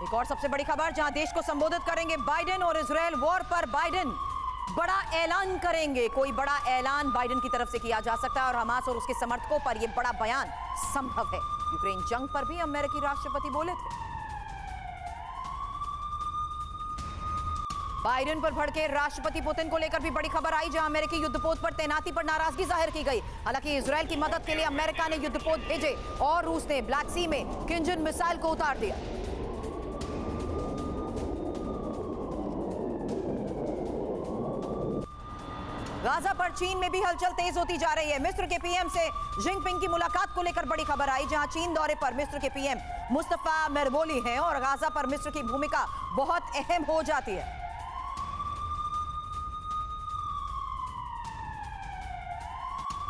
एक और सबसे बड़ी खबर, जहां देश को संबोधित करेंगे बाइडेन और इजरायल वॉर पर बाइडेन बड़ा ऐलान करेंगे। कोई बड़ा ऐलान बाइडेन की तरफ से किया जा सकता है और हमास और उसके समर्थकों पर यह बड़ा बयान संभव है। यूक्रेन जंग पर भी अमेरिकी राष्ट्रपति बोले थे। बाइडेन पर भड़के राष्ट्रपति पुतिन को लेकर भी बड़ी खबर आई, जहां अमेरिकी युद्धपोत पर तैनाती पर नाराजगी जाहिर की गई। हालांकि इजरायल की मदद के लिए अमेरिका ने युद्धपोत भेजे और रूस ने ब्लैक सी में किंजन मिसाइल को उतार दिया। गाजा पर चीन में भी हलचल तेज होती जा रही है। मिस्र के पीएम से जिनपिंग की मुलाकात को लेकर बड़ी खबर आई, जहां चीन दौरे पर मिस्र के पीएम मुस्तफा मेरबोली हैं और गाजा पर मिस्र की भूमिका बहुत अहम हो जाती है।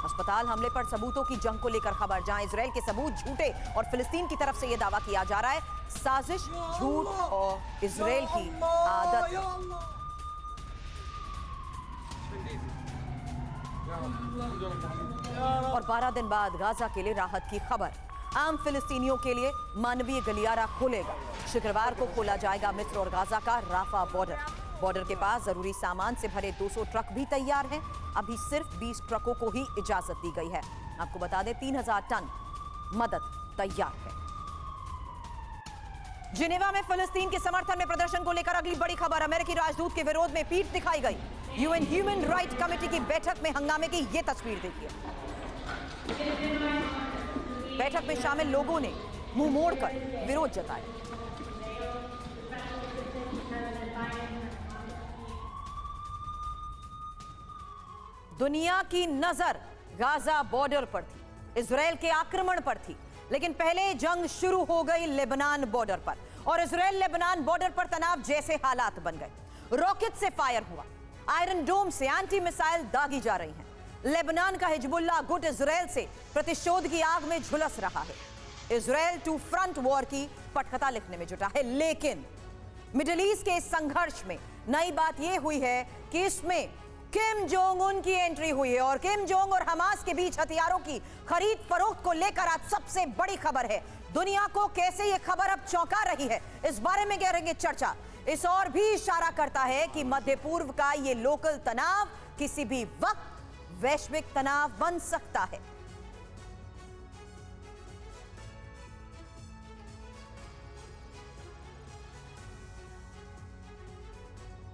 अस्पताल हमले पर सबूतों की जंग को लेकर खबर, जहां इजरायल के सबूत झूठे और फिलिस्तीन की तरफ से यह दावा किया जा रहा है साजिश, झूठ और इजरायल की आदत है। और 12 दिन बाद गाजा के लिए राहत की खबर, आम फिलिस्तीनियों के लिए मानवीय गलियारा खोलेगा। शुक्रवार को खोला जाएगा मिस्र और गाजा का राफा बॉर्डर के पास जरूरी सामान से भरे 200 ट्रक भी तैयार हैं। अभी सिर्फ 20 ट्रकों को ही इजाजत दी गई है। आपको बता दें 3000 टन मदद तैयार है। जिनेवा में फिलिस्तीन के समर्थन में प्रदर्शन को लेकर अगली बड़ी खबर, अमेरिकी राजदूत के विरोध में पीठ दिखाई गई। यूएन ह्यूमन राइट कमेटी की बैठक में हंगामे की यह तस्वीर देखिए। बैठक में शामिल लोगों ने मुंह मोड़कर विरोध जताया। दुनिया की नजर गाजा बॉर्डर पर थी, इजरायल के आक्रमण पर थी, लेकिन पहले जंग शुरू हो गई लेबनान बॉर्डर पर और इजरायल लेबनान बॉर्डर पर तनाव जैसे हालात बन गए। रॉकेट से फायर हुआ, आयरन डोम से एंटी मिसाइल दागी जा रही हैं। लेबनान का हिजबुल्लाह गुट इजरायल से प्रतिशोध की आग में झुलस रहा है। इजरायल टू फ्रंट वॉर की पटकथा लिखने में जुटा है, लेकिन मिडिल ईस्ट के इस संघर्ष में नई बात यह हुई है कि इसमें किम जोंग उन की एंट्री हुई है और किम जोंग और हमास के बीच हथियारों की खरीद फरोख्त को लेकर आज सबसे बड़ी खबर है। दुनिया को कैसे यह खबर अब चौंका रही है, इस बारे में करेंगे चर्चा। इस और भी इशारा करता है कि मध्य पूर्व का यह लोकल तनाव किसी भी वक्त वैश्विक तनाव बन सकता है।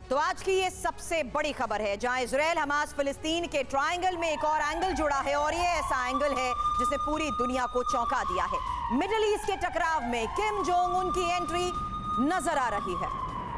तो आज की ये सबसे बड़ी खबर है, जहां इजरायल हमास फिलिस्तीन के ट्रायंगल में एक और एंगल जुड़ा है और ये ऐसा एंगल है जिसने पूरी दुनिया को चौंका दिया है। मिडिल ईस्ट के टकराव में किम जोंग उन की एंट्री नजर आ रही है।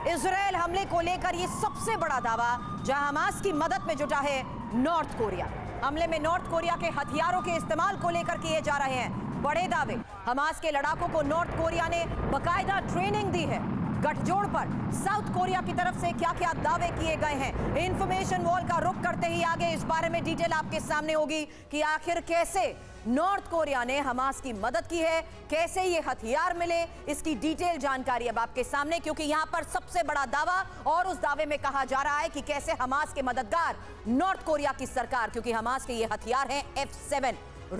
इजरायल हमले को लेकर ये सबसे बड़ा दावा, जहां हमास की मदद में जुटा है नॉर्थ कोरिया। हमले में नॉर्थ कोरिया के हथियारों के इस्तेमाल को लेकर किए जा रहे हैं बड़े दावे। हमास के लड़ाकों को नॉर्थ कोरिया ने बकायदा ट्रेनिंग दी है। गठजोड़ पर साउथ कोरिया की तरफ से क्या क्या दावे किए गए हैं, इंफॉर्मेशन वॉल का रुख करते ही आगे इस बारे में डिटेल आपके सामने होगी कि आखिर कैसे नॉर्थ कोरिया ने हमास की मदद की है, कैसे ये हथियार मिले, इसकी डिटेल जानकारी अब आपके सामने, क्योंकि यहां पर सबसे बड़ा दावा और उस दावे में कहा जा रहा है कि कैसे हमास के मददगार नॉर्थ कोरिया की सरकार, क्योंकि हमास के ये हथियार हैं F7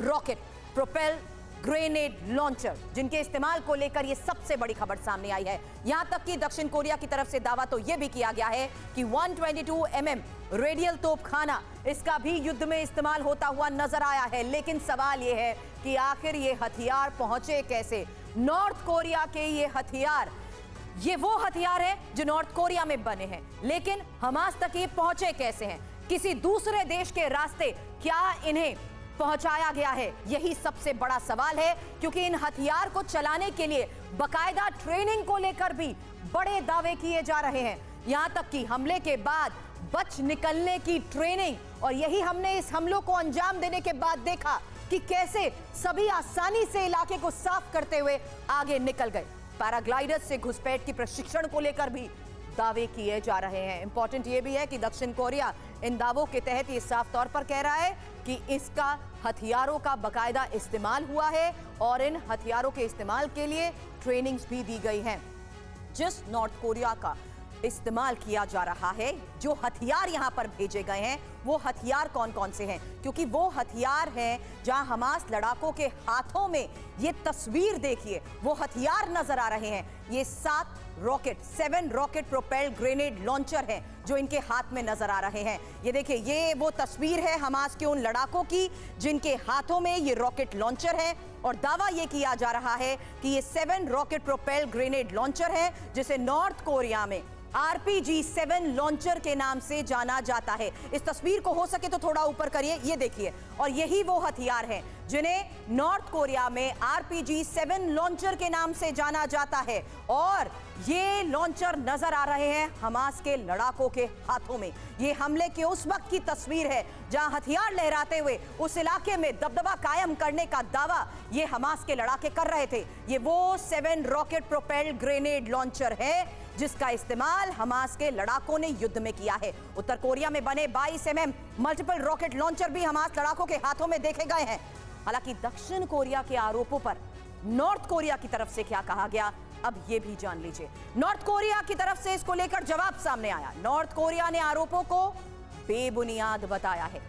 rocket propel grenade launcher, जिनके इस्तेमाल को लेकर यह सबसे बड़ी खबर सामने आई है। यहां तक कि दक्षिण कोरिया की तरफ से दावा तो यह भी किया गया है कि 122 mm रेडियल तोपखाना, इसका भी युद्ध में इस्तेमाल होता हुआ नजर आया है। लेकिन सवाल यह है कि आखिर ये हथियार पहुंचे कैसे? नॉर्थ कोरिया के ये हथियार, ये वो हथियार है जो नॉर्थ कोरिया में बने हैं, लेकिन हमास तक ये पहुंचे कैसे हैं? किसी दूसरे देश के रास्ते क्या इन्हें पहुंचाया गया है? यही सबसे बड़ा सवाल है, क्योंकि इन हथियार को चलाने के लिए बकायदा ट्रेनिंग को लेकर भी बड़े दावे किए जा रहे हैं। यहां तक कि हमले के बाद बच निकलने की ट्रेनिंग, और यही हमने इस हमलों को अंजाम देने के बाद देखा कि कैसे सभी आसानी से इलाके को साफ करते हुए आगे निकल गए। पैराग्लाइडर्स से घुसपैठ की प्रशिक्षण को लेकर भी दावे किए जा रहे हैं। इंपॉर्टेंट यह भी है कि दक्षिण कोरिया इन दावों के तहत ये साफ तौर पर कह रहा है कि इसका हथियारों का बकायदा इस्तेमाल हुआ है और इन हथियारों के इस्तेमाल के लिए ट्रेनिंग्स भी दी गई हैं। जिस नॉर्थ कोरिया का इस्तेमाल किया जा रहा है, जो हथियार यहां पर भेजे गए हैं, वो हथियार कौन कौन से हैं, क्योंकि वो हथियार हैं जहां हमास लड़ाकों के हाथों में, ये तस्वीर देखिए, वो हथियार नजर आ रहे हैं। ये 7 रॉकेट प्रोपेल्ड ग्रेनेड लॉन्चर हैं जो इनके हाथ में नजर आ रहे हैं। ये देखिए, ये वो तस्वीर है हमास के उन लड़ाकों की जिनके हाथों में ये रॉकेट लॉन्चर है, और दावा ये किया जा रहा है कि ये 7 रॉकेट प्रोपेल्ड ग्रेनेड लॉन्चर है जिसे नॉर्थ कोरिया में RPG-7 लॉन्चर के नाम से जाना जाता है। इस तस्वीर को हो सके तो थोड़ा ऊपर करिए, ये देखिए, और यही वो हथियार हैं जिन्हें नॉर्थ कोरिया में RPG-7 लॉन्चर के नाम से जाना जाता है, और ये लॉन्चर नजर आ रहे हैं हमास के लड़ाकों के हाथों में। ये हमले के उस वक्त की तस्वीर है जहां हथियार लहराते हुए उस इलाके में दबदबा कायम करने का दावा ये हमास के लड़ाके कर रहे थे। ये वो 7 रॉकेट प्रोपेल्ड ग्रेनेड लॉन्चर है जिसका इस्तेमाल हमास के लड़ाकों ने युद्ध में किया है। उत्तर कोरिया में बने 22 mm मल्टीपल रॉकेट लॉन्चर भी हमास लड़ाकों के हाथों में देखे गए हैं। हालांकि दक्षिण कोरिया के आरोपों पर नॉर्थ कोरिया की तरफ से क्या कहा गया, अब ये भी जान लीजिए। नॉर्थ कोरिया की तरफ से इसको लेकर जवाब सामने आया। नॉर्थ कोरिया ने आरोपों को बेबुनियाद बताया है।